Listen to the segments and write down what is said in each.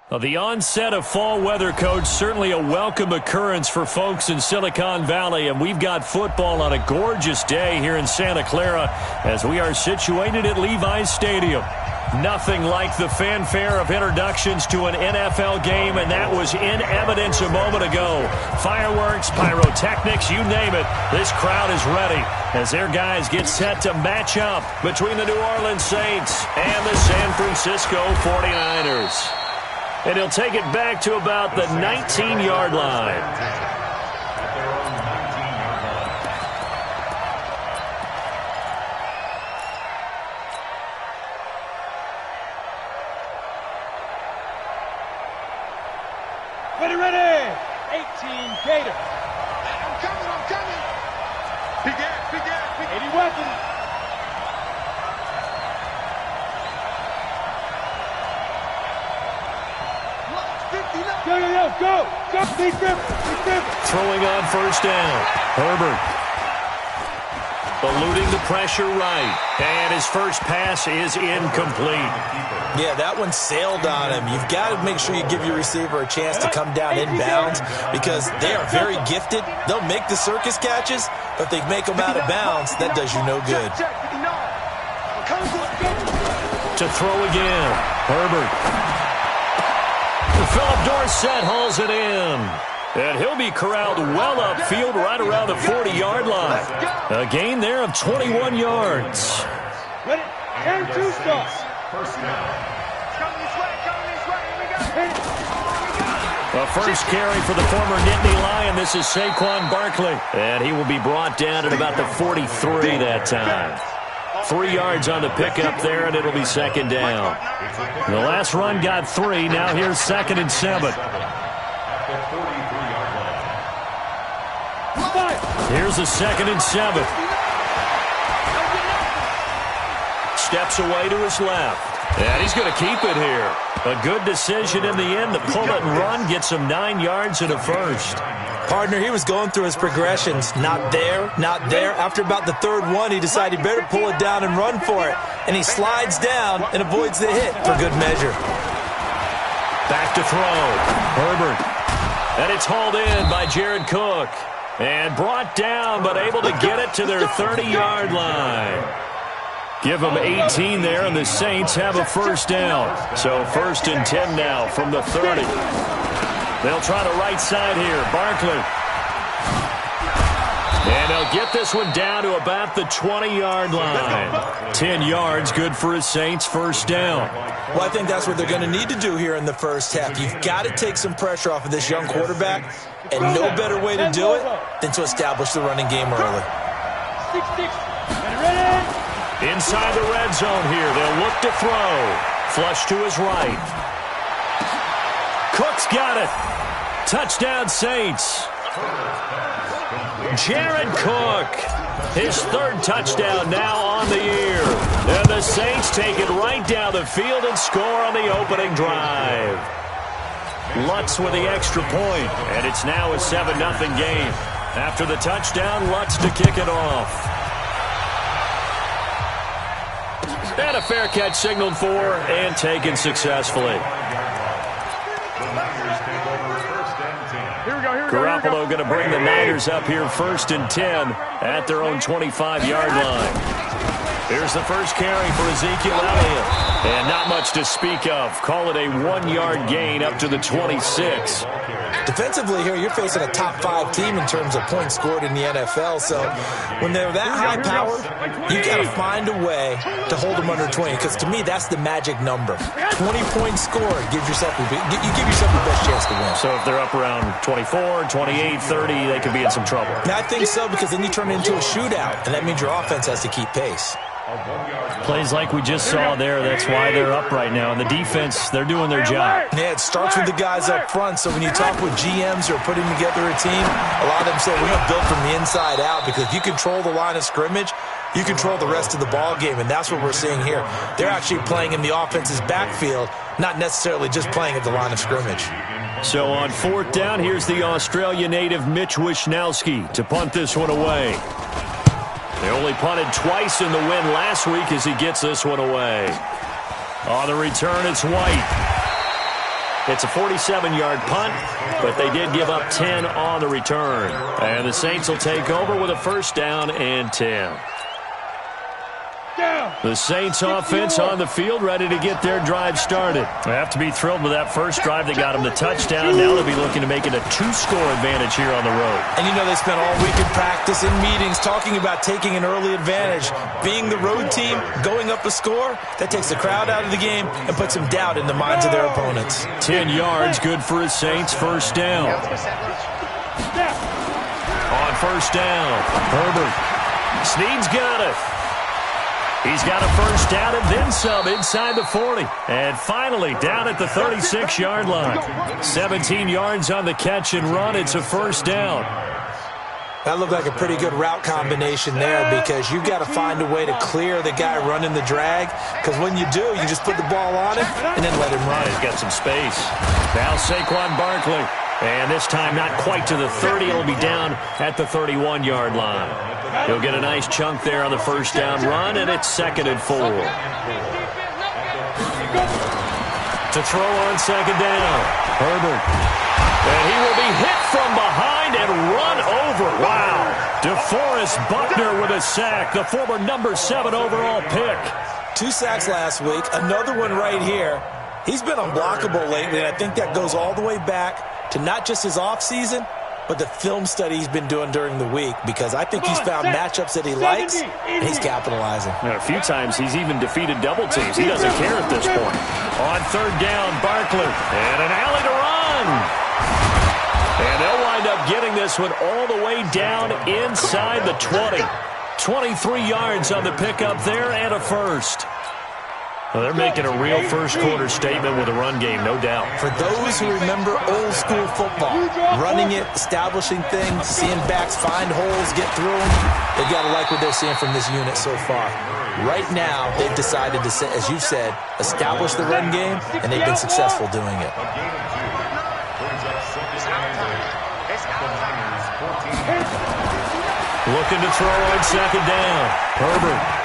Well, the onset of fall weather, Coach, certainly a welcome occurrence for folks in Silicon Valley, and we've got football on a gorgeous day here in Santa Clara as we are situated at Levi's Stadium. Nothing like the fanfare of introductions to an NFL game, and that was in evidence a moment ago. Fireworks, pyrotechnics, you name it. This crowd is ready as their guys get set to match up between the New Orleans Saints and the San Francisco 49ers. And he'll take it back to about the 19-yard line. Ready. 18 Gator. I'm coming. Begin. 80 weapon. Go. Big grip. Throwing on first down. Herbert. Eluding the pressure right. And his first pass is incomplete. Yeah, that one sailed on him. You've got to make sure you give your receiver a chance to come down inbounds because they are very gifted. They'll make the circus catches, but if they make them out of bounds, that does you no good. To throw again. Herbert. Philip Dorsett hauls it in. And he'll be corralled well upfield right around the 40-yard line. A gain there of 21 yards. Ready? And 2 stop. A first carry for the former Nittany Lion. This is Saquon Barkley. And he will be brought down at about the 43 that time. 3 yards on the pickup there, and it'll be second down. The last run got 3. Now here's 2nd and 7. Here's a 2nd and 7. Steps away to his left. And he's going to keep it here. A good decision in the end to pull it and run. Gets him 9 yards and a first. Partner, he was going through his progressions. Not there. After about the 3rd one, he decided he better pull it down and run for it. And he slides down and avoids the hit for good measure. Back to throw. Herbert. And it's hauled in by Jared Cook. And brought down, but able to get it to their 30-yard line. Give them 18 there, and the Saints have a first down. So 1st and 10 now from the 30. They'll try the right side here. Barkley. And they'll get this one down to about the 20-yard line. 10 yards, good for a Saints first down. Well, I think that's what they're going to need to do here in the first half. You've got to take some pressure off of this young quarterback, and no better way to do it than to establish the running game early. 6-6. Ready? Inside the red zone here. They'll look to throw. Flush to his right. Cook's got it. Touchdown, Saints. Jared Cook. His 3rd touchdown now on the year. And the Saints take it right down the field and score on the opening drive. Lutz with the extra point, and it's now a 7-0 game. After the touchdown, Lutz to kick it off. And a fair catch signaled for and taken successfully. Garoppolo going to bring the Niners up here 1st and 10 at their own 25-yard line. Here's the first carry for Ezekiel Elliott. And not much to speak of. Call it a 1-yard gain up to the 26. Defensively here, you're facing a top 5 team in terms of points scored in the NFL. So when they're that high powered, you got to find a way to hold them under 20. Because to me, that's the magic number. 20 points scored gives yourself you give yourself the best chance to win. So if they're up around 24, 28, 30, they could be in some trouble. Now, I think so, because then you turn it into a shootout, and that means your offense has to keep pace. Plays like we just saw there, that's why they're up right now. And the defense, they're doing their job. Yeah, it starts with the guys up front. So when you talk with GMs who are putting together a team, a lot of them say we're going to build from the inside out, because if you control the line of scrimmage, you control the rest of the ball game, and that's what we're seeing here. They're actually playing in the offense's backfield, not necessarily just playing at the line of scrimmage. So on 4th down, here's the Australia native Mitch Wishnowsky to punt this one away. They only punted twice in the win last week as he gets this one away. On the return, it's White. It's a 47-yard punt, but they did give up 10 on the return. And the Saints will take over with a first down and 10. The Saints offense on the field, ready to get their drive started. They have to be thrilled with that first drive that got them the touchdown. Now they'll be looking to make it a 2-score advantage here on the road. And you know they spent all week in practice, in meetings, talking about taking an early advantage. Being the road team, going up a score, that takes the crowd out of the game and puts some doubt in the minds of their opponents. 10 yards, good for a Saints first down. On first down, Herbert. Snead's got it. He's got a first down and then some inside the 40. And finally down at the 36-yard line. 17 yards on the catch and run. It's a first down. That looked like a pretty good route combination there because you've got to find a way to clear the guy running the drag, because when you do, you just put the ball on him and then let him run. He's got some space. Now Saquon Barkley. And this time not quite to the 30. It'll be down at the 31-yard line. He'll get a nice chunk there on the first down run, and it's 2nd and 4. To throw on second down, Herbert. And he will be hit from behind and run over. Wow. DeForest Buckner with a sack, the former number 7 overall pick. 2 sacks last week, another one right here. He's been unblockable lately, and I think that goes all the way back to not just his offseason, but the film study he's been doing during the week, because I think he's found matchups that he likes, and he's capitalizing. And a few times he's even defeated double teams. He doesn't care at this point. On third down, Barkley, and an alley to run. And they'll wind up getting this one all the way down inside the 20. 23 yards on the pickup there and a first. Well, they're making a real first-quarter statement with a run game, no doubt. For those who remember old-school football, running it, establishing things, seeing backs find holes, get through them, they've got to like what they're seeing from this unit so far. Right now, they've decided to, as you've said, establish the run game, and they've been successful doing it. Looking to throw on second down. Herbert.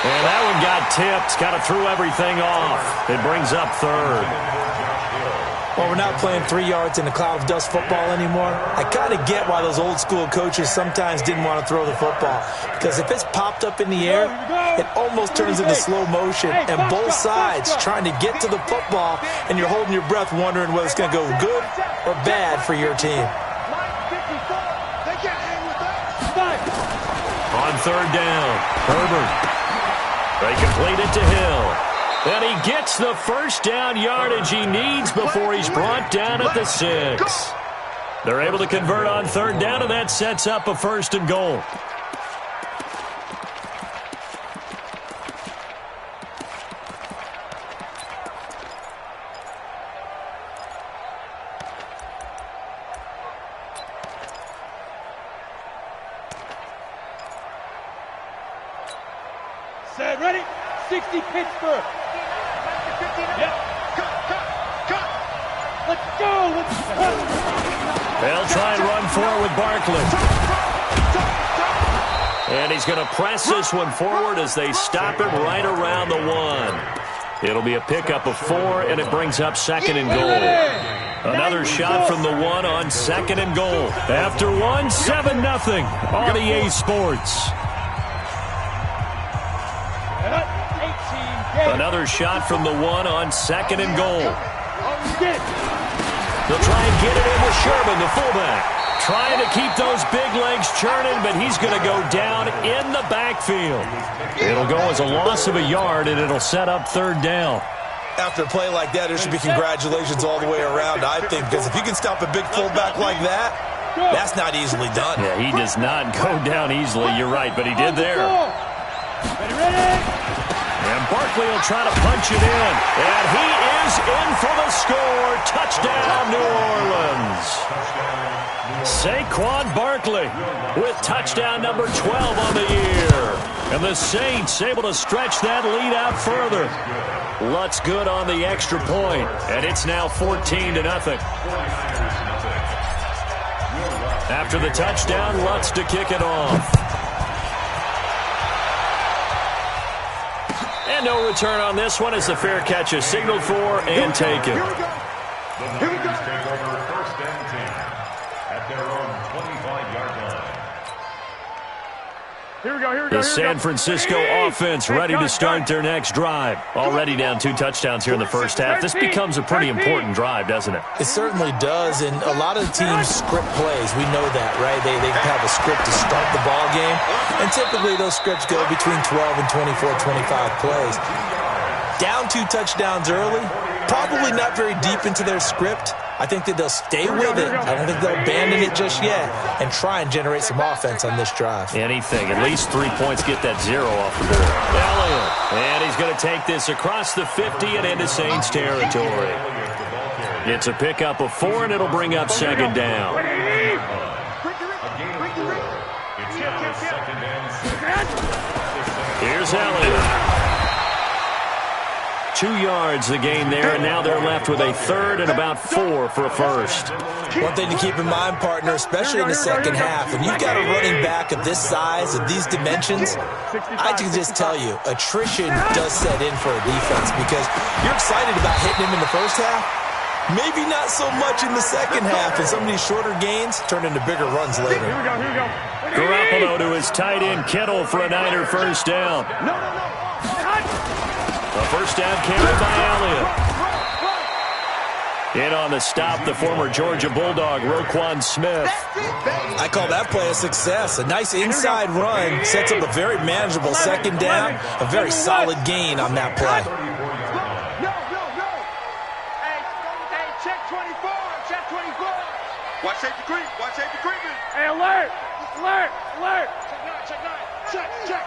And that one got tipped. Kind of threw everything off. It brings up third. Well, we're not playing 3 yards in a cloud of dust football anymore. I kind of get why those old-school coaches sometimes didn't want to throw the football, because if it's popped up in the air, it almost turns into slow motion, and both sides trying to get to the football, and you're holding your breath wondering whether it's going to go good or bad for your team. On third down, Herbert. They complete it to Hill. And he gets the first down yardage he needs before he's brought down at the 6. They're able to convert on third down, and that sets up a 1st and goal. Set, ready, 60 Pittsburgh. Yep. Cut. Let's go. They'll try and run forward with Barkley. And he's going to press this one forward as they stop it right around the 1. It'll be a pickup of 4, and it brings up 2nd and goal. Another shot from the 1 on 2nd and goal. After 1, 7-0 on EA Sports. Another shot from the 1 on 2nd and goal. They'll try and get it in with Sherman, the fullback. Trying to keep those big legs churning, but he's going to go down in the backfield. It'll go as a loss of a yard, and it'll set up third down. After a play like that, there should be congratulations all the way around, I think, because if you can stop a big fullback like that, that's not easily done. Yeah, he does not go down easily. You're right, but he did there. And Barkley will try to punch it in. And he is in for the score. Touchdown, New Orleans. Saquon Barkley with touchdown number 12 on the year. And the Saints able to stretch that lead out further. Lutz good on the extra point. And it's now 14-0. After the touchdown, Lutz to kick it off. And no return on this one as the fair catch is signaled for and taken. Here we go. The Niners take over 1st and 10 at their own 25-yard line. Here we go. The San Francisco offense ready to start their next drive. Already down 2 touchdowns here in the first half. This becomes a pretty important drive, doesn't it? It certainly does, and a lot of the teams script plays. We know that, right? They have a script to start the ball game, and typically those scripts go between 12 and 24, 25 plays. Down 2 touchdowns early, probably not very deep into their script. I think that they'll stay with it. I don't think they'll abandon it just yet and try and generate some offense on this drive. Anything. At least 3 points, get that 0 off the board. Elliott. And he's going to take this across the 50 and into Saints territory. It's a pickup of 4, and it'll bring up 2nd down. Here's Elliott. 2 yards the gain there, and now they're left with a 3rd and about 4 for a first. One thing to keep in mind, partner, especially in the second half, and you've got a running back of this size, of these dimensions, I can just tell you, attrition does set in for a defense because you're excited about hitting him in the first half, maybe not so much in the second half, and some of these shorter gains turn into bigger runs later. Here we go. Garoppolo to his tight end, Kittle, for a Niner first down. A first down carry by Elliott. In on the stop, the former Georgia Bulldog, Roquan Smith. I call that play a success. A nice inside run sets up a very manageable 2nd down. A very solid gain on that play. No. Hey, check 24. Check 24. Watch safety creep. Watch safety creeping. Hey, alert. Check. 6.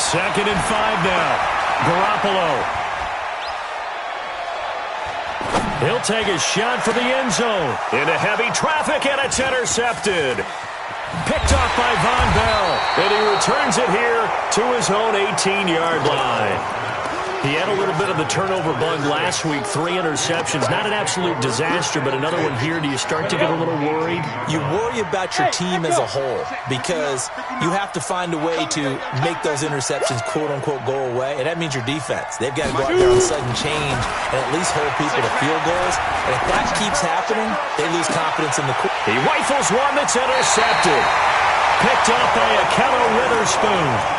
2nd and 5 now. Garoppolo. He'll take a shot for the end zone. Into heavy traffic, and it's intercepted. Picked off by Von Bell. And he returns it here to his own 18-yard line. He had a little bit of the turnover bug last week. 3 interceptions. Not an absolute disaster, but another one here. Do you start to get a little worried? You worry about your team as a whole because you have to find a way to make those interceptions, quote-unquote, go away, and that means your defense. They've got to go out there on sudden change and at least hold people to field goals, and if that keeps happening, they lose confidence in the quarterback. He rifles one that's intercepted. Picked up by Akello Witherspoon.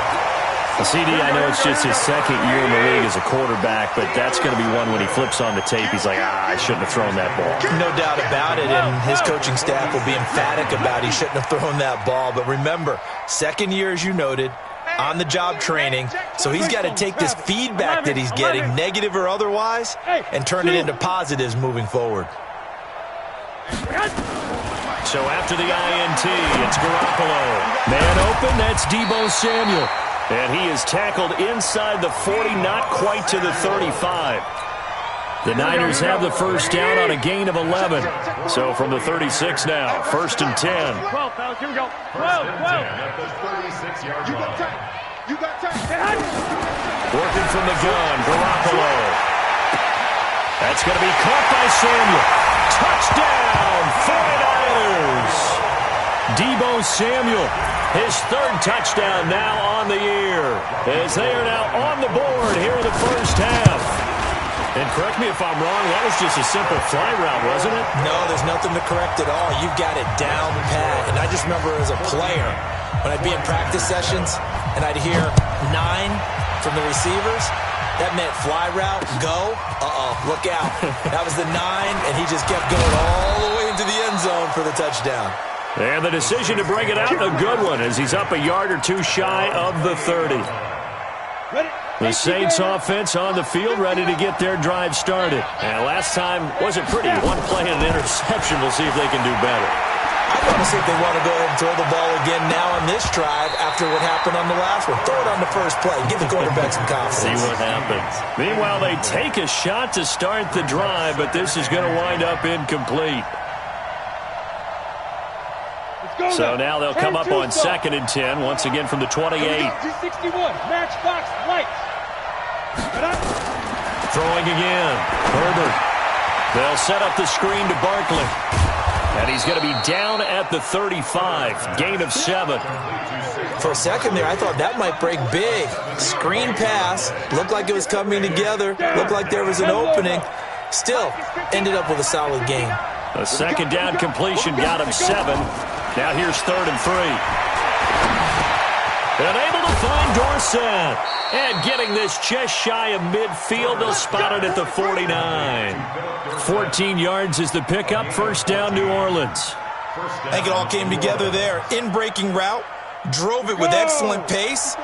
CD, I know it's just his 2nd year in the league as a quarterback, but that's going to be one when he flips on the tape, he's like, I shouldn't have thrown that ball. No doubt about it, and his coaching staff will be emphatic about he shouldn't have thrown that ball. But remember, 2nd year, as you noted, on-the-job training, so he's got to take this feedback that he's getting, negative or otherwise, and turn it into positives moving forward. So after the INT, it's Garoppolo. Man open, that's Deebo Samuel. And he is tackled inside the 40, not quite to the 35. The Niners have the first down on a gain of 11. So from the 36 now, 1st and 10. 12, fellas, here we go. 12. At the 36-yard line. You got time. Working from the gun, Garoppolo. That's going to be caught by Samuel. Touchdown, 49ers. Deebo Samuel, his 3rd touchdown now on the year, as they are now on the board here in the first half. And correct me if I'm wrong, that was just a simple fly route, wasn't it? No, there's nothing to correct at all. You've got it down pat. And I just remember as a player, when I'd be in practice sessions and I'd hear 9 from the receivers, that meant fly route, go, look out. That was the 9, and he just kept going all the way into the end zone for the touchdown. And the decision to bring it out, a good one, as he's up a yard or 2 shy of the 30. The Saints offense on the field, ready to get their drive started. And last time wasn't pretty. 1 play and an interception. We'll see if they can do better. I want to see if they want to go ahead and throw the ball again now on this drive after what happened on the last one. Throw it on the first play. Give the quarterback some confidence. See what happens. Meanwhile, they take a shot to start the drive, but this is going to wind up incomplete. So now they'll come up on 2nd and 10, once again from the 28. 261, matchbox lights. Throwing again. Herbert. They'll set up the screen to Barkley. And he's going to be down at the 35. Gain of 7. For a second there, I thought that might break big. Screen pass. Looked like it was coming together. Looked like there was an opening. Still, ended up with a solid game. A second down completion got him 7. Now here's 3rd and 3. And able to find Dorsett. And getting this just shy of midfield. They'll spot it at the 49. 14 yards is the pickup. 1st down, New Orleans. I think it all came together there. In-breaking route. Drove it with excellent pace.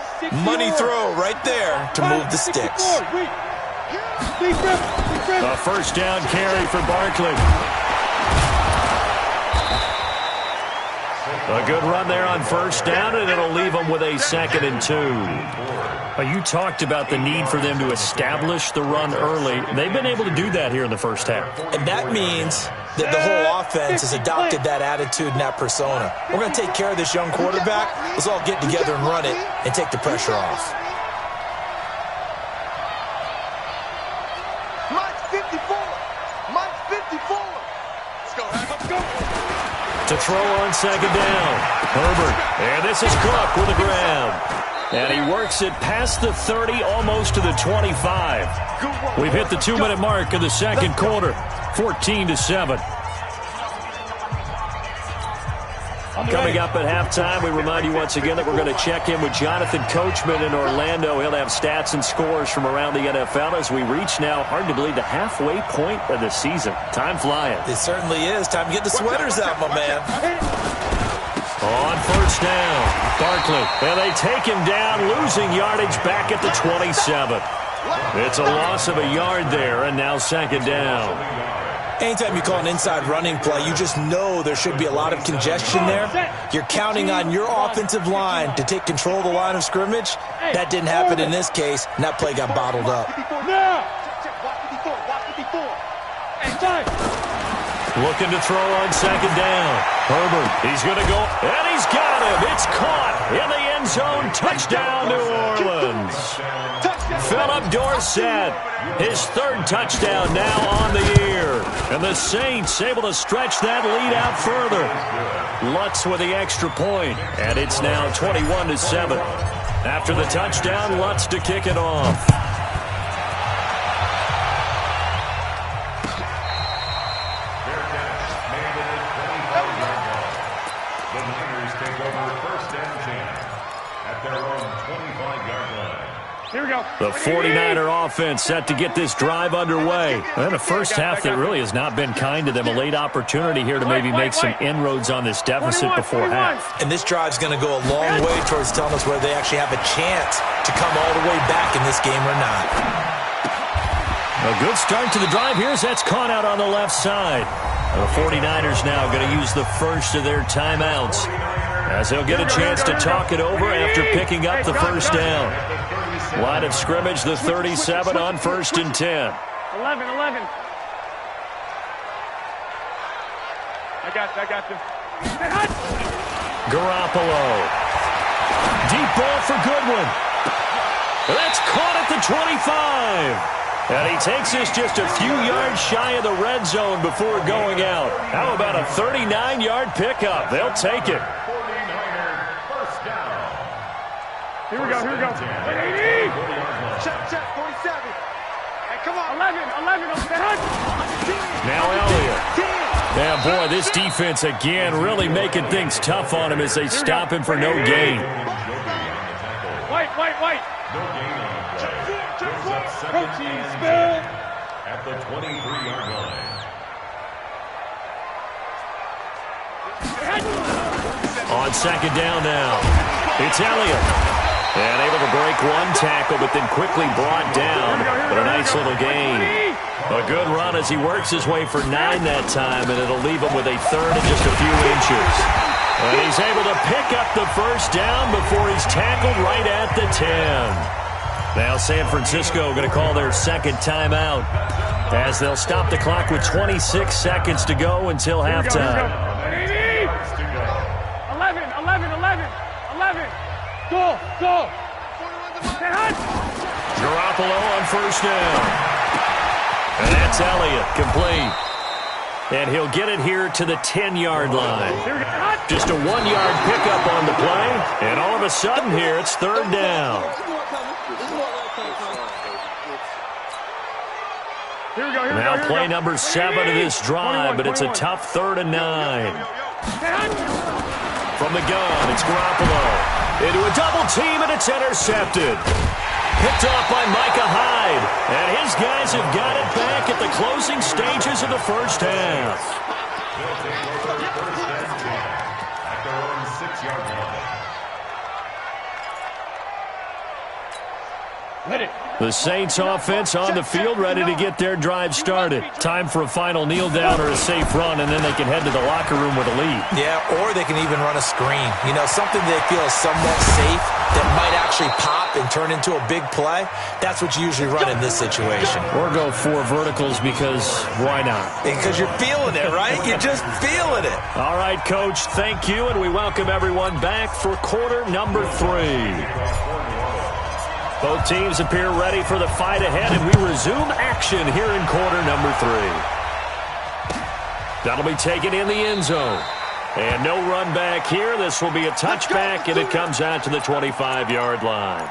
Money throw right there to move the sticks. A 1st down carry for Barkley. A good run there on 1st down, and it'll leave them with a 2nd and 2. You talked about the need for them to establish the run early. They've been able to do that here in the 1st half. And that means that the whole offense has adopted that attitude and that persona. We're going to take care of this young quarterback. Let's all get together and run it and take the pressure off. Mike's 54. Mike's 54. Let's go. Let's go. To throw on 2nd down. Herbert. And this is Cook with a grab. And he works it past the 30, almost to the 25. We've hit the 2-minute mark in the 2nd quarter. 14-7. Coming up at halftime, we remind you once again that we're going to check in with Jonathan Coachman in Orlando. He'll have stats and scores from around the NFL as we reach now, hard to believe, the halfway point of the season. Time flying. It certainly is. Time to get the sweaters out, my man. On 1st down, Barkley. And they take him down, losing yardage back at the 27. It's a loss of a yard there, and now 2nd down. Anytime you call an inside running play, you just know there should be a lot of congestion there. You're counting on your offensive line to take control of the line of scrimmage. That didn't happen in this case, and that play got bottled up. Looking to throw on 2nd down. Herbert, he's going to go, and he's got him. It's caught in the end zone. Touchdown, New Orleans. Philip Dorsett, his 3rd touchdown now on the year. And the Saints able to stretch that lead out further. Lutz with the extra point, and it's now 21-7. After the touchdown, Lutz to kick it off. The Niners take over 1st and 10 at their own 25-yard line. Here we go. The 49er offense set to get this drive underway. And a 1st half that really has not been kind to them. A late opportunity here to maybe make some inroads on this deficit before half. And this drive's going to go a long way towards telling us whether they actually have a chance to come all the way back in this game or not. A good start to the drive here as that's caught out on the left side. The 49ers now going to use the first of their timeouts as they'll get a chance to talk it over after picking up the 1st down. Line of scrimmage, the 37 on 1st and 10. 11. I got you. Garoppolo. Deep ball for Goodwin. That's caught at the 25. And he takes this just a few yards shy of the red zone before going out. How about a 39-yard pickup? They'll take it. 49er 1st down. Here we go. Check, 47. Hey, come on. 11. Now Elliott. Yeah, boy, this defense again really making things tough on him as they stop him for no gain. White. No gain on the play. Brings up 2nd Protein and spill. 10 at the 23-yard line. On 2nd down now, it's Elliott. And able to break one tackle, but then quickly brought down. But a nice little gain. A good run as he works his way for 9 that time, and it'll leave him with a 3rd and just a few inches. And he's able to pick up the 1st down before he's tackled right at the 10. Now San Francisco going to call their 2nd timeout as they'll stop the clock with 26 seconds to go until halftime. 11. Go. Garoppolo on 1st down. And that's Elliott, complete. And he'll get it here to the 10-yard line. Just a 1-yard pickup on the play. And all of a sudden here, it's third down. Now play number 7 of this drive, but it's a tough 3rd and 9. From the gun, it's Garoppolo. Into a double team, and it's intercepted. Picked off by Micah Hyde. And his guys have got it back at the closing stages of the first half. They'll take over first and 10 at their own 6-yard line. The Saints offense on the field, ready to get their drive started. Time for a final kneel down or a safe run, and then they can head to the locker room with a lead. Yeah, or they can even run a screen. You know, something they feel is somewhat safe that might actually pop and turn into a big play. That's what you usually run in this situation. Or go 4 verticals because why not? Because you're feeling it, right? You're just feeling it. All right, Coach, thank you, and we welcome everyone back for quarter number 3. Both teams appear ready for the fight ahead, and we resume action here in quarter number 3. That'll be taken in the end zone. And no run back here. This will be a touchback, and it comes out to the 25-yard line.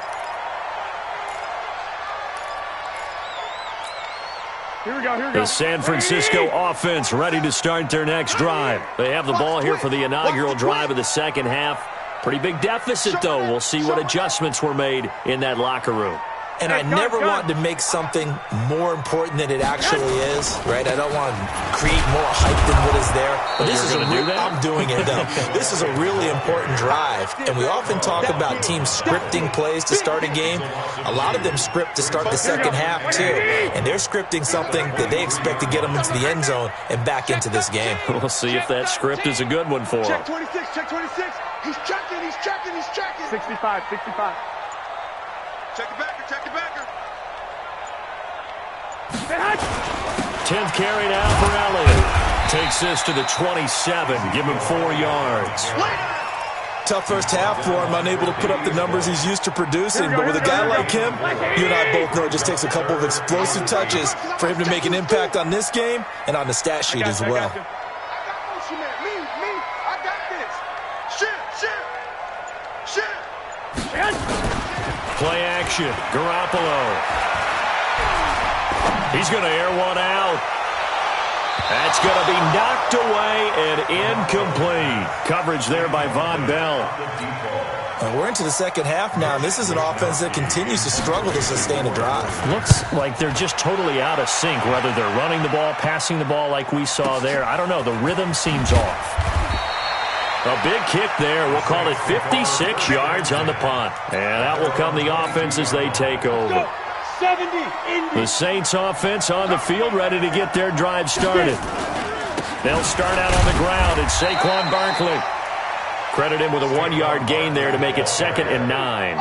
Here we go. The San Francisco offense ready to start their next drive. They have the ball here for the inaugural drive of the second half. Pretty big deficit, though. We'll see what adjustments were made in that locker room. And I never want to make something more important than it actually is, right? I don't want to create more hype than what is there. But this is I'm doing it, though. This is a really important drive. And we often talk about teams scripting plays to start a game. A lot of them script to start the second half, too. And they're scripting something that they expect to get them into the end zone and back into this game. We'll see if that script is a good one for them. Check 26, check 26. He's checking, he's checking, he's checking. 65. Check it backer, check it backer. 10th carry now for Elliott. Takes this to the 27. Give him 4 yards. Tough first half for him, unable to put up the numbers he's used to producing. But with a guy like him, you and I both know it just takes a couple of explosive touches for him to make an impact on this game and on the stat sheet as well. I got motion, man. Me. I got this. Shit. Play action. Garoppolo. He's going to air one out. That's going to be knocked away and incomplete. Coverage there by Von Bell. And we're into the second half now, and this is an offense that continues to struggle to sustain a drive. Looks like they're just totally out of sync, whether they're running the ball, passing the ball like we saw there. I don't know. The rhythm seems off. A big kick there. We'll call it 56 yards on the punt. And that will come the offense as they take over. 70. The Saints offense on the field ready to get their drive started. They'll start out on the ground. It's Saquon Barkley. Credit him with a 1-yard gain there to make it 2nd and 9.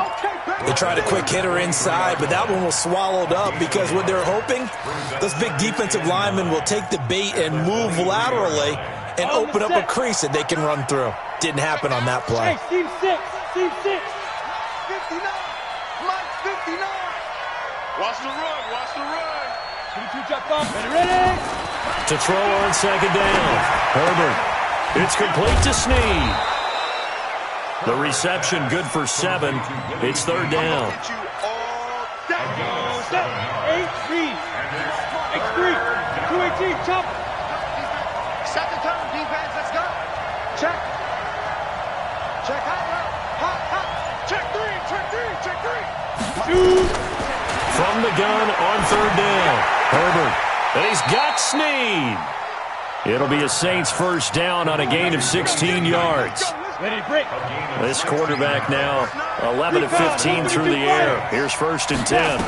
They tried a quick hitter inside, but that one was swallowed up because what they're hoping, those big defensive linemen will take the bait and move laterally and open up a crease that they can run through. Didn't happen on that play. Hey, Steve 6. 59. Mike 59. Watch the run. 22 jump up. Ready. To throw on 2nd down. Herbert. It's complete to Snead. The reception good for 7. It's 3rd down. 8-3. X3. 218. Chop. Second time, defense, let's go. Check. Hot. Check 3. Shoot. From the gun on 3rd down. Herbert. And he's got Snead. It'll be a Saints first down on a gain of 16 yards. Ready to break. This quarterback now 11 of 15 through the air. Here's 1st and 10.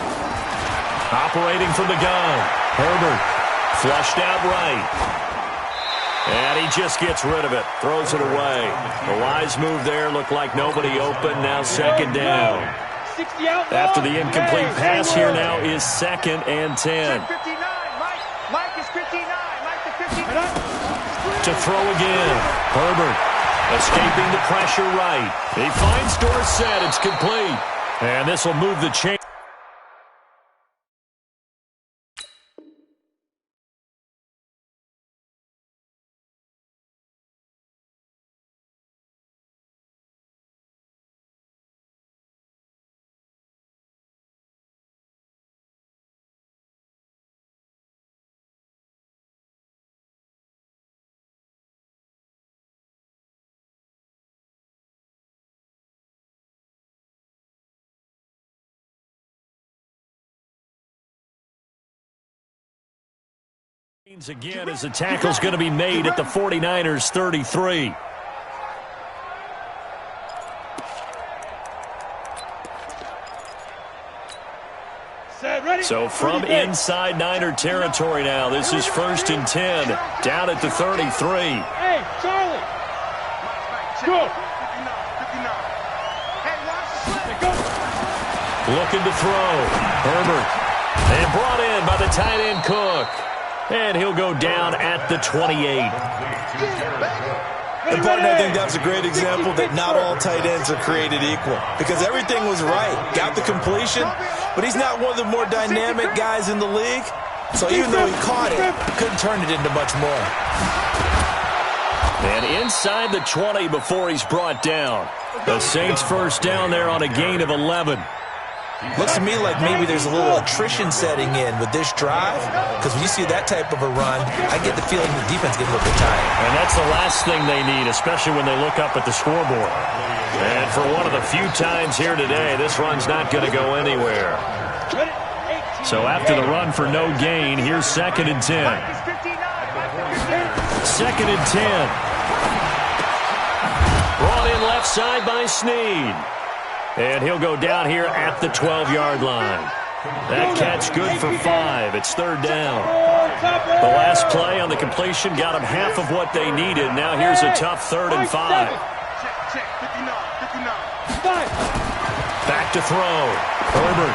Operating from the gun. Herbert. Flushed out right. And he just gets rid of it. Throws it away. The wise move there. Looked like nobody open. Now 2nd down. 60 out. After the incomplete pass here now is 2nd and 10. 59. Mike is 59. Mike is 59. To throw again. Herbert escaping the pressure right. He finds Dorsett. It's complete. And this will move the chain. Again, as the tackle's going to be made at the 49ers 33. So from inside Niner territory now, this is 1st and 10, down at the 33. Hey, Charlie! Go! Looking to throw. Herbert. And brought in by the tight end Cook. And he'll go down at the 28. And partner, I think that's a great example that not all tight ends are created equal. Because everything was right. Got the completion, but he's not one of the more dynamic guys in the league. So even though he caught it, couldn't turn it into much more. And inside the 20 before he's brought down. The Saints first down there on a gain of 11. Looks to me like maybe there's a little attrition setting in with this drive, because when you see that type of a run, I get the feeling the defense gets a little bit tired. And that's the last thing they need, especially when they look up at the scoreboard. And for one of the few times here today, this run's not going to go anywhere. So after the run for no gain, here's 2nd and 10. 2nd and 10. Brought in left side by Snead. And he'll go down here at the 12-yard line. That catch good for 5. It's 3rd down. The last play on the completion got them half of what they needed. Now here's a tough 3rd and 5. Back to throw. Herbert.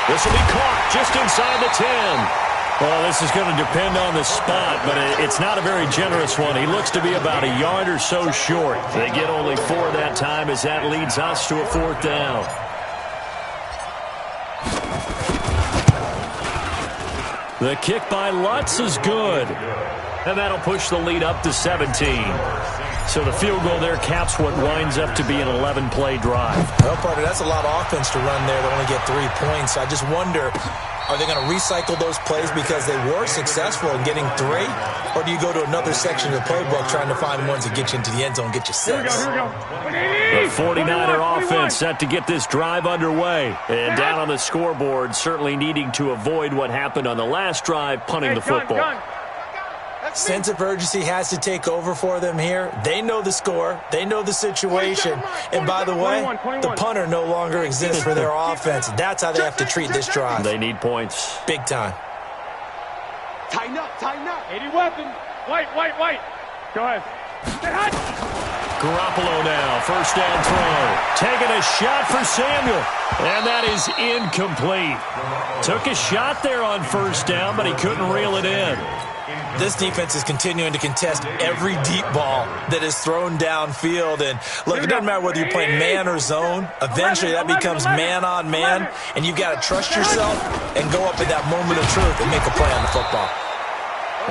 This will be caught just inside the 10. Well, this is going to depend on the spot, but it's not a very generous one. He looks to be about a yard or so short. They get only 4 that time as that leads us to a 4th down. The kick by Lutz is good. And that'll push the lead up to 17. So the field goal there caps what winds up to be an 11-play drive. Well, partner, that's a lot of offense to run there to only get 3 points. I just wonder, are they going to recycle those plays because they were successful in getting 3? Or do you go to another section of the playbook trying to find ones that get you into the end zone and get you 6? Here we go. The 49er offense set to get this drive underway. And down on the scoreboard, certainly needing to avoid what happened on the last drive, punting the football. Sense of urgency has to take over for them here. They know the score. They know the situation. And by the way, the punter no longer exists for their offense. That's how they have to treat this drive. They need points. Big time. Tighten up, tighten up. 80 weapon. White. Go ahead. Get hot. Garoppolo now, first down throw. Taking a shot for Samuel. And that is incomplete. Took a shot there on first down, but he couldn't reel it in. This defense is continuing to contest every deep ball that is thrown downfield. And look, it doesn't matter whether you're playing man or zone. Eventually that becomes man on man, and you've got to trust yourself and go up at that moment of truth and make a play on the football.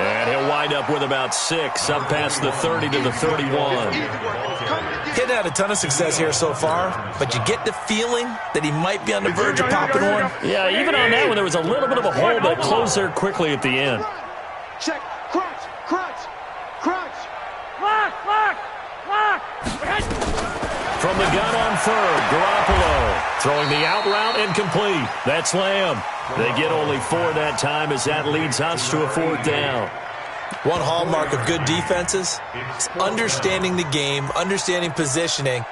And he'll wind up with about 6, up past the 30 to the 31. He'd had a ton of success here so far, but you get the feeling that he might be on the verge of popping one. Yeah, even on that one, there was a little bit of a hole that closed there quickly at the end. Check. Crunch. Lock. From the gun on 3rd, Garoppolo throwing the out route incomplete. That's Lamb. They get only 4 that time as that leads us to a 4th down. One hallmark of good defenses is understanding the game, understanding positioning,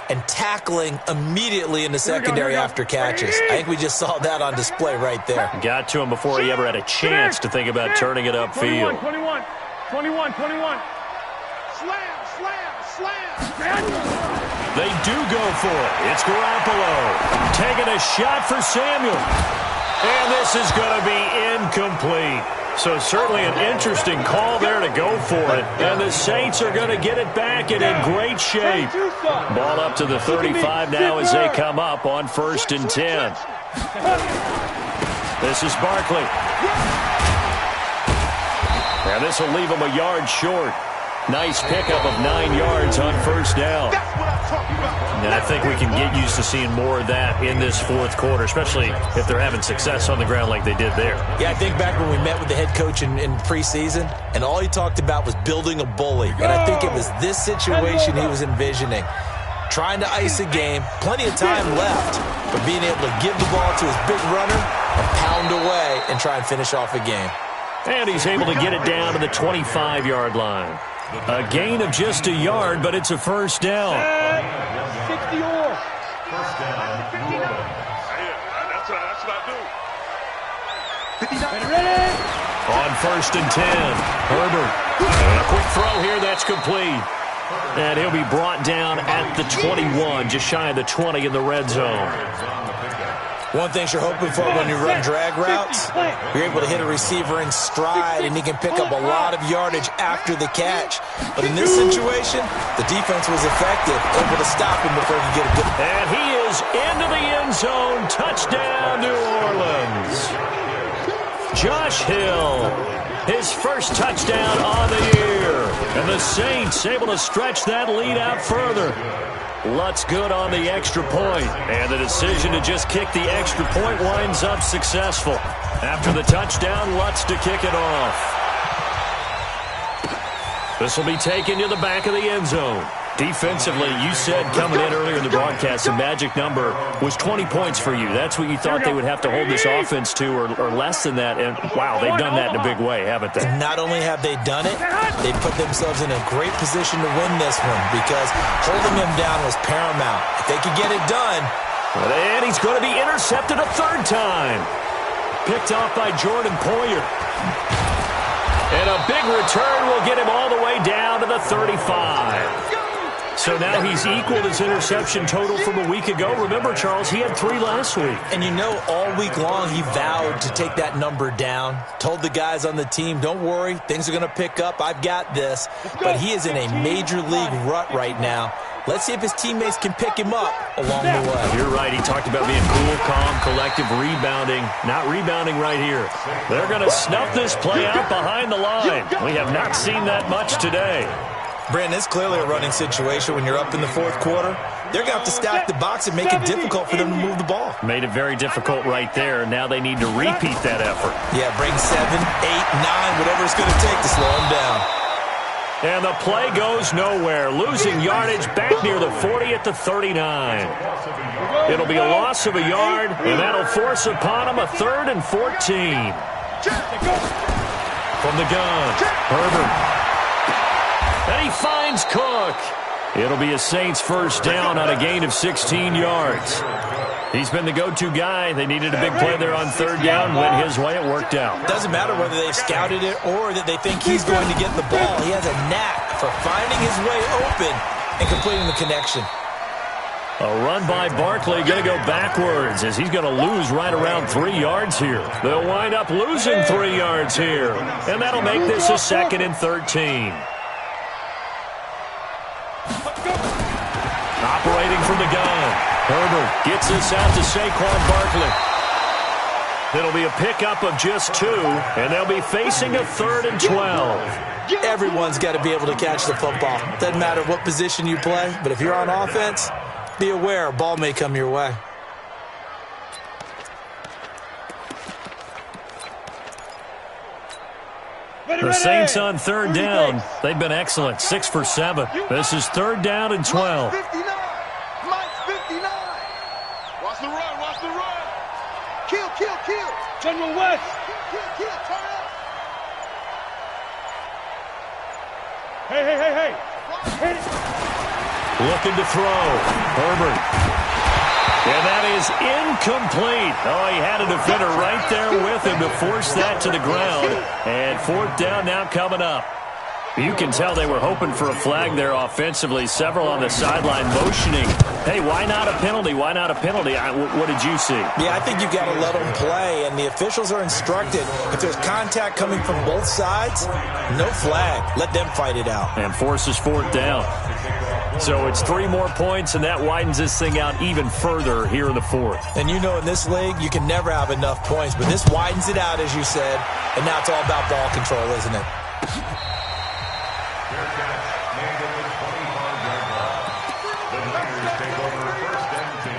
and tackling immediately in the secondary after catches. I think we just saw that on display right there. Got to him before he ever had a chance to think about turning it upfield. 21. Slam. They do go for it. It's Garoppolo taking a shot for Samuel. And this is going to be incomplete. So certainly an interesting call there to go for it. And the Saints are going to get it back and in great shape. Ball up to the 35 now as they come up on 1st and 10. This is Barkley. And this will leave him a yard short. Nice pickup of 9 yards on first down. And I think we can get used to seeing more of that in this 4th quarter, especially if they're having success on the ground like they did there. Yeah, I think back when we met with the head coach in preseason, and all he talked about was building a bully. And I think it was this situation he was envisioning. Trying to ice a game, plenty of time left, but being able to give the ball to his big runner and pound away and try and finish off a game. And he's able to get it down to the 25-yard line. A gain of just a yard, but it's a first down. 60 or. First down, New Orleans. That's what I do. 59. Ready? On first and 10, Herbert. And a quick throw here, that's complete. And he'll be brought down at the 21, just shy of the 20 in the red zone. One thing you're hoping for when you run drag routes, you're able to hit a receiver in stride, and he can pick up a lot of yardage after the catch. But in this situation, the defense was effective, able to stop him before he could get a good... And he is into the end zone. Touchdown, New Orleans. Josh Hill, his first touchdown on the year. And the Saints able to stretch that lead out further. Lutz good on the extra point. And the decision to just kick the extra point winds up successful. After the touchdown, Lutz to kick it off. This will be taken to the back of the end zone. Defensively, you said coming in earlier in the broadcast, the magic number was 20 points for you. That's what you thought they would have to hold this offense to, or less than that. And, wow, they've done that in a big way, haven't they? Not only have they done it, they put themselves in a great position to win this one because holding them down was paramount. If they could get it done. And he's going to be intercepted a third time. Picked off by Jordan Poyer. And a big return will get him all the way down to the 35. So now he's equaled his interception total from a week ago. Remember, Charles, he had 3 last week. And you know, all week long he vowed to take that number down. Told the guys on the team, don't worry, things are going to pick up. I've got this. But he is in a major league rut right now. Let's see if his teammates can pick him up along the way. You're right. He talked about being cool, calm, collective, rebounding. Not rebounding right here. They're going to snuff this play out behind the line. We have not seen that much today. Brandon, it's clearly a running situation when you're up in the fourth quarter. They're going to have to stack the box and make it difficult for them to move the ball. Made it very difficult right there. Now they need to repeat that effort. Yeah, bring 7, 8, 9, whatever it's going to take to slow them down. And the play goes nowhere. Losing yardage back near the 40 at the 39. It'll be a loss of a yard, and that'll force upon him a 3rd and 14. From the gun, Herbert. And he finds Cook. It'll be a Saints first down on a gain of 16 yards. He's been the go-to guy. They needed a big play there on 3rd down. Went his way. It worked out. Doesn't matter whether they've scouted it or that they think he's going to get the ball. He has a knack for finding his way open and completing the connection. A run by Barkley, going to go backwards as he's going to lose right around 3 yards here. They'll wind up losing 3 yards here. And that'll make this a 2nd and 13. Operating from the gun. Herbert gets this out to Saquon Barkley. It'll be a pickup of just 2, and they'll be facing a 3rd and 12. Everyone's got to be able to catch the football. Doesn't matter what position you play, but if you're on offense, be aware a ball may come your way. The Saints on 3rd down. They've been excellent. 6 for 7. This is 3rd down and 12. Mike 59. Watch the run. Watch the run. Kill. General West. Kill. Turn up. Hey. Hit it. Looking to throw. Herbert. And that is incomplete. Oh, he had a defender right there with him to force that to the ground. And 4th down now coming up. You can tell they were hoping for a flag there offensively. Several on the sideline motioning. Hey, why not a penalty? Why not a penalty? What did you see? Yeah, I think you've got to let them play, and the officials are instructed. If there's contact coming from both sides, no flag. Let them fight it out. And forces 4th down. So it's 3 more points, and that widens this thing out even further here in the 4th. And you know in this league, you can never have enough points, but this widens it out, as you said, and now it's all about ball control, isn't it? Fair catch, made at the 25-yard line. The Niners take over 1st and 10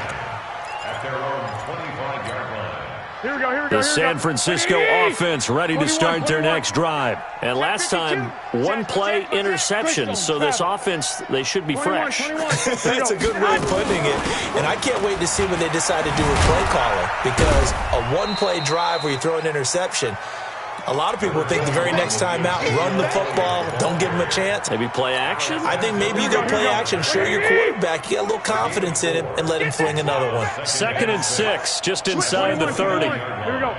at their own 25-yard line. Here we go. The San Francisco offense ready to start their next drive. And last time, 1 play interception. So this offense, they should be fresh. That's a good way of putting it. And I can't wait to see what they decide to do with play calling. Because a 1-play drive where you throw an interception, A lot of people think the very next time out, run the football, don't give him a chance. Maybe play action? I think maybe you go play action, show your quarterback, you got a little confidence in him, and let him fling another one. 2nd and 6, just inside the 30. Here we go.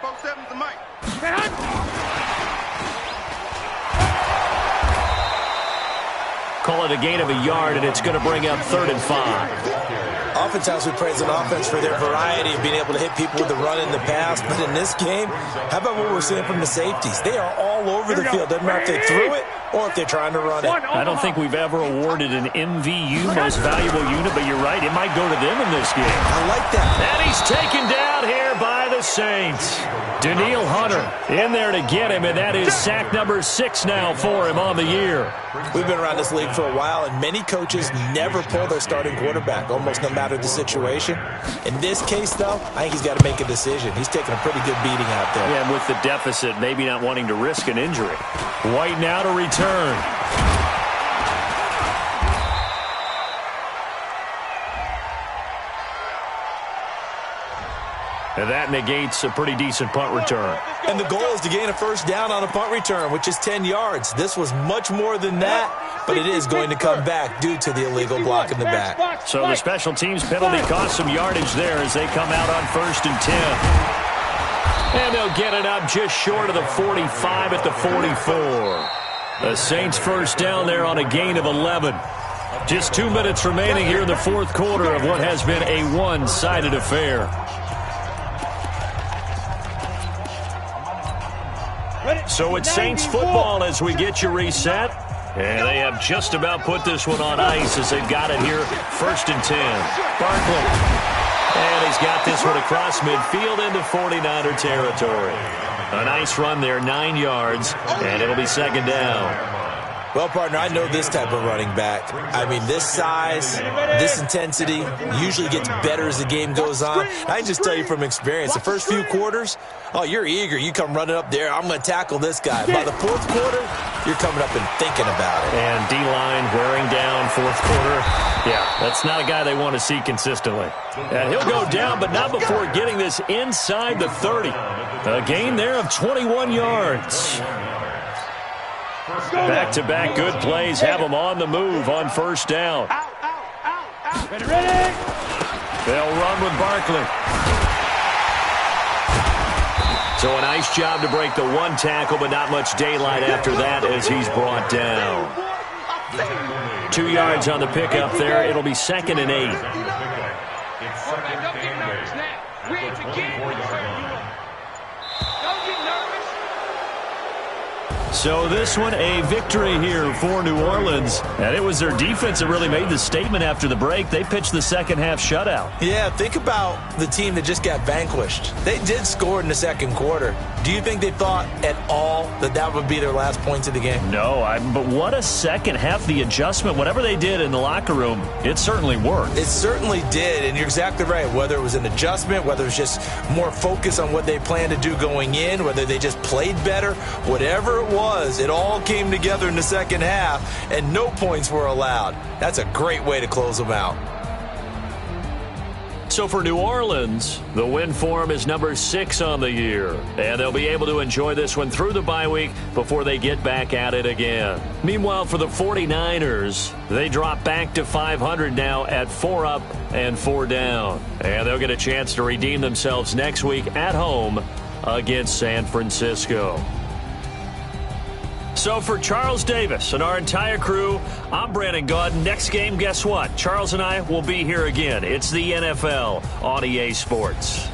Both sevens to Mike. Call it a gain of a yard, and it's going to bring up 3rd and 5. Oftentimes we praise an offense for their variety of being able to hit people with the run in the pass. But in this game, how about what we're seeing from the safeties? They are all over the field. Doesn't matter if they threw it or if they're trying to run it. I don't think we've ever awarded an MVU, most valuable unit, but you're right. It might go to them in this game. I like that. And he's taken down here by the Saints. Danielle Hunter in there to get him, and that is sack number 6 now for him on the year. We've been around this league for a while, and many coaches never pull their starting quarterback, almost no matter the situation. In this case, though, I think he's got to make a decision. He's taking a pretty good beating out there. Yeah, and with the deficit, maybe not wanting to risk an injury. White now to return. And that negates a pretty decent punt return. And the goal is to gain a first down on a punt return, which is 10 yards. This was much more than that, but it is going to come back due to the illegal block in the back. So the special teams penalty cost some yardage there as they come out on 1st and 10. And they'll get it up just short of the 45 at the 44. The Saints first down there on a gain of 11. Just 2 minutes remaining here in the 4th quarter of what has been a one-sided affair. So it's Saints football as we get you reset. And they have just about put this one on ice as they've got it here. 1st and 10. Barkley. And he's got this one across midfield into 49er territory. A nice run there, 9 yards, and it'll be 2nd down. Well, partner, I know this type of running back. I mean, this size, this intensity usually gets better as the game goes on. I can just tell you from experience, the first few quarters, oh, you're eager. You come running up there. I'm going to tackle this guy. By the 4th quarter, you're coming up and thinking about it. And D-line wearing down 4th quarter. Yeah, that's not a guy they want to see consistently. And he'll go down, but not before getting this inside the 30. A gain there of 21 yards. Back-to-back good plays have them on the move on 1st down. Ready? They'll run with Barkley. So a nice job to break the 1 tackle, but not much daylight after that as he's brought down. 2 yards on the pickup there. It'll be 2nd and 8. Don't get nervous now. We ain't again. Don't get nervous. So this one, a victory here for New Orleans. And it was their defense that really made the statement after the break. They pitched the second half shutout. Yeah, think about the team that just got vanquished. They did score in the 2nd quarter. Do you think they thought at all that that would be their last points of the game? No, but what a second half. The adjustment, whatever they did in the locker room, it certainly worked. It certainly did, and you're exactly right. Whether it was an adjustment, whether it was just more focus on what they planned to do going in, whether they just played better, whatever it was, it all came together in the second half, and no points were allowed. That's a great way to close them out. So for New Orleans, the win form is number 6 on the year. And they'll be able to enjoy this one through the bye week before they get back at it again. Meanwhile, for the 49ers, they drop back to 500 now at 4 up and 4 down. And they'll get a chance to redeem themselves next week at home against San Francisco. So for Charles Davis and our entire crew, I'm Brandon Gaudin. Next game, guess what? Charles and I will be here again. It's the NFL on EA Sports.